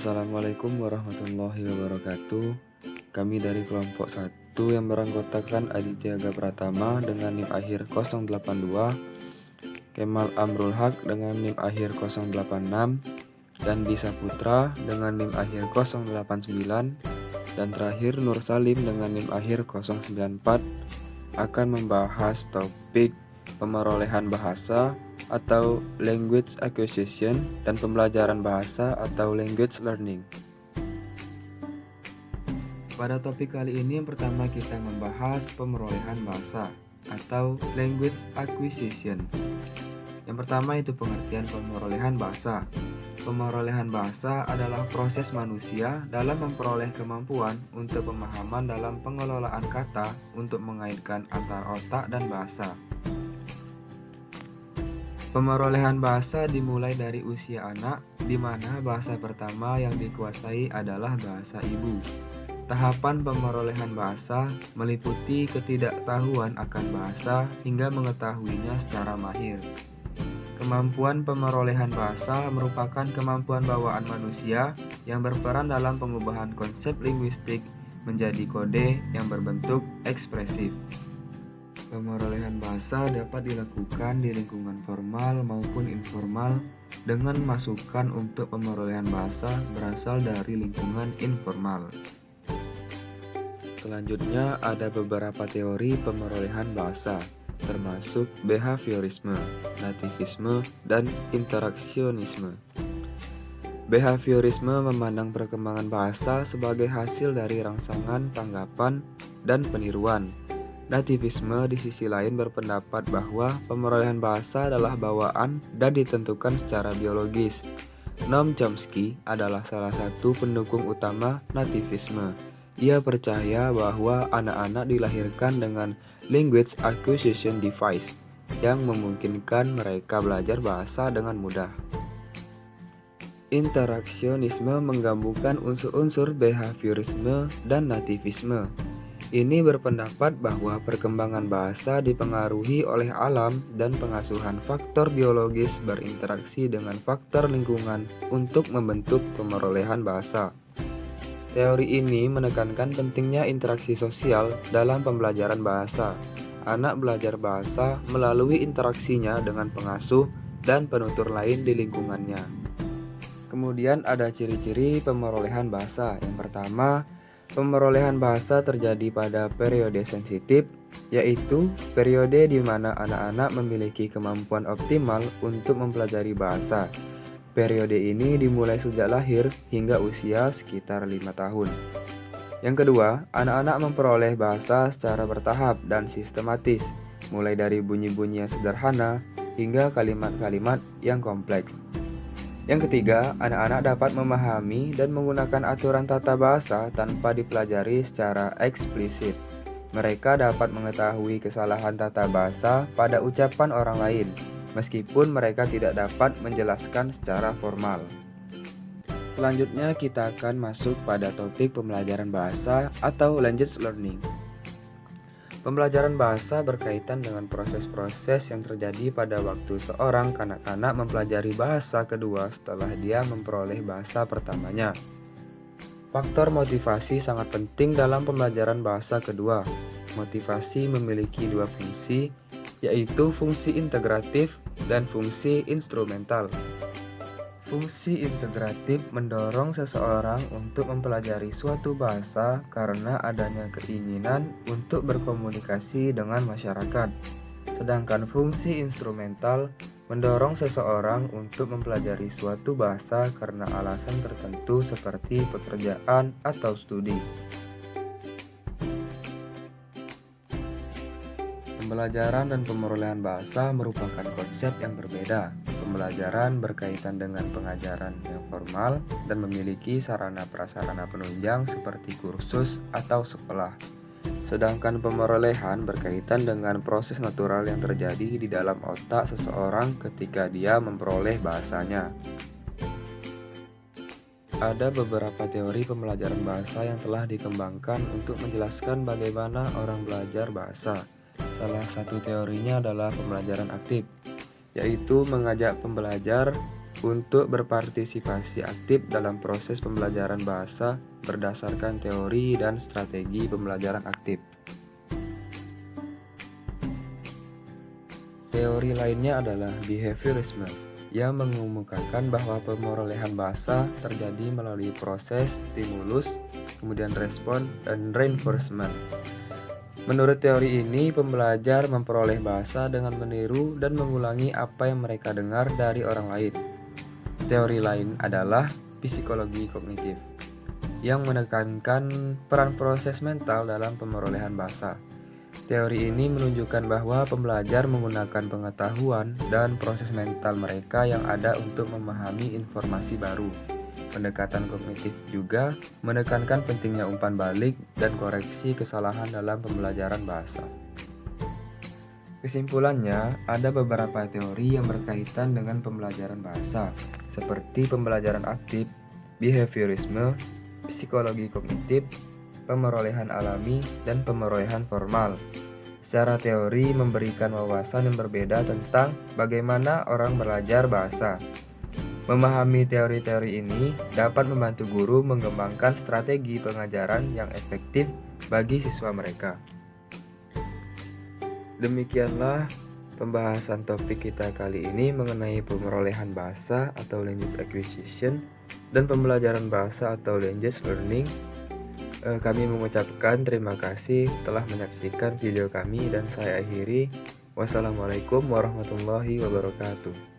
Assalamualaikum warahmatullahi wabarakatuh. Kami dari kelompok 1 yang beranggotakan Aditya Pratama dengan NIM akhir 082, Kemal Amrul Haq dengan NIM akhir 086, dan Disa Putra dengan NIM akhir 089, dan terakhir Nur Salim dengan NIM akhir 094 akan membahas topik pemerolehan bahasa atau language acquisition dan pembelajaran bahasa atau language learning. Pada topik kali ini yang pertama kita membahas pemerolehan bahasa atau language acquisition. Yang pertama itu pengertian pemerolehan bahasa. Pemerolehan bahasa adalah proses manusia dalam memperoleh kemampuan untuk pemahaman dalam pengelolaan kata untuk mengaitkan antara otak dan bahasa. Pemerolehan bahasa dimulai dari usia anak, di mana bahasa pertama yang dikuasai adalah bahasa ibu. Tahapan pemerolehan bahasa meliputi ketidaktahuan akan bahasa hingga mengetahuinya secara mahir. Kemampuan pemerolehan bahasa merupakan kemampuan bawaan manusia yang berperan dalam pengubahan konsep linguistik menjadi kode yang berbentuk ekspresif. Pemerolehan bahasa dapat dilakukan di lingkungan formal maupun informal dengan masukan untuk pemerolehan bahasa berasal dari lingkungan informal. Selanjutnya ada beberapa teori pemerolehan bahasa, termasuk behaviorisme, nativisme, dan interaksionisme. Behaviorisme memandang perkembangan bahasa sebagai hasil dari rangsangan, tanggapan, dan peniruan. Nativisme di sisi lain berpendapat bahwa pemerolehan bahasa adalah bawaan dan ditentukan secara biologis. Noam Chomsky adalah salah satu pendukung utama nativisme. Ia percaya bahwa anak-anak dilahirkan dengan language acquisition device yang memungkinkan mereka belajar bahasa dengan mudah. Interaksionisme menggabungkan unsur-unsur behaviorisme dan nativisme. Ini berpendapat bahwa perkembangan bahasa dipengaruhi oleh alam dan pengasuhan faktor biologis berinteraksi dengan faktor lingkungan untuk membentuk pemerolehan bahasa. Teori ini menekankan pentingnya interaksi sosial dalam pembelajaran bahasa. Anak belajar bahasa melalui interaksinya dengan pengasuh dan penutur lain di lingkungannya. Kemudian ada ciri-ciri pemerolehan bahasa. Yang pertama, pemerolehan bahasa terjadi pada periode sensitif, yaitu periode di mana anak-anak memiliki kemampuan optimal untuk mempelajari bahasa. Periode ini dimulai sejak lahir hingga usia sekitar 5 tahun. Yang kedua, anak-anak memperoleh bahasa secara bertahap dan sistematis, mulai dari bunyi-bunyi yang sederhana hingga kalimat-kalimat yang kompleks. Yang ketiga, anak-anak dapat memahami dan menggunakan aturan tata bahasa tanpa dipelajari secara eksplisit. Mereka dapat mengetahui kesalahan tata bahasa pada ucapan orang lain, meskipun mereka tidak dapat menjelaskan secara formal. Selanjutnya kita akan masuk pada topik pembelajaran bahasa atau language learning. Pembelajaran bahasa berkaitan dengan proses-proses yang terjadi pada waktu seorang kanak-kanak mempelajari bahasa kedua setelah dia memperoleh bahasa pertamanya. Faktor motivasi sangat penting dalam pembelajaran bahasa kedua. Motivasi memiliki dua fungsi, yaitu fungsi integratif dan fungsi instrumental. Fungsi integratif mendorong seseorang untuk mempelajari suatu bahasa karena adanya keinginan untuk berkomunikasi dengan masyarakat. Sedangkan fungsi instrumental mendorong seseorang untuk mempelajari suatu bahasa karena alasan tertentu seperti pekerjaan atau studi. Pembelajaran dan pemerolehan bahasa merupakan konsep yang berbeda. Pembelajaran berkaitan dengan pengajaran yang formal dan memiliki sarana prasarana penunjang seperti kursus atau sekolah. Sedangkan pemerolehan berkaitan dengan proses natural yang terjadi di dalam otak seseorang ketika dia memperoleh bahasanya. Ada beberapa teori pembelajaran bahasa yang telah dikembangkan untuk menjelaskan bagaimana orang belajar bahasa. Salah satu teorinya adalah pembelajaran aktif, yaitu mengajak pembelajar untuk berpartisipasi aktif dalam proses pembelajaran bahasa berdasarkan teori dan strategi pembelajaran aktif. Teori lainnya adalah behaviorisme, yang mengemukakan bahwa pemerolehan bahasa terjadi melalui proses stimulus, kemudian respon, dan reinforcement. Menurut teori ini, pembelajar memperoleh bahasa dengan meniru dan mengulangi apa yang mereka dengar dari orang lain. Teori lain adalah psikologi kognitif, yang menekankan peran proses mental dalam pemerolehan bahasa. Teori ini menunjukkan bahwa pembelajar menggunakan pengetahuan dan proses mental mereka yang ada untuk memahami informasi baru. Pendekatan kognitif juga menekankan pentingnya umpan balik dan koreksi kesalahan dalam pembelajaran bahasa. Kesimpulannya, ada beberapa teori yang berkaitan dengan pembelajaran bahasa, seperti pembelajaran aktif, behaviorisme, psikologi kognitif, pemerolehan alami, dan pemerolehan formal. Secara teori memberikan wawasan yang berbeda tentang bagaimana orang belajar bahasa. Memahami teori-teori ini dapat membantu guru mengembangkan strategi pengajaran yang efektif bagi siswa mereka. Demikianlah pembahasan topik kita kali ini mengenai pemerolehan bahasa atau language acquisition dan pembelajaran bahasa atau language learning. Kami mengucapkan terima kasih telah menyaksikan video kami dan saya akhiri. Wassalamualaikum warahmatullahi wabarakatuh.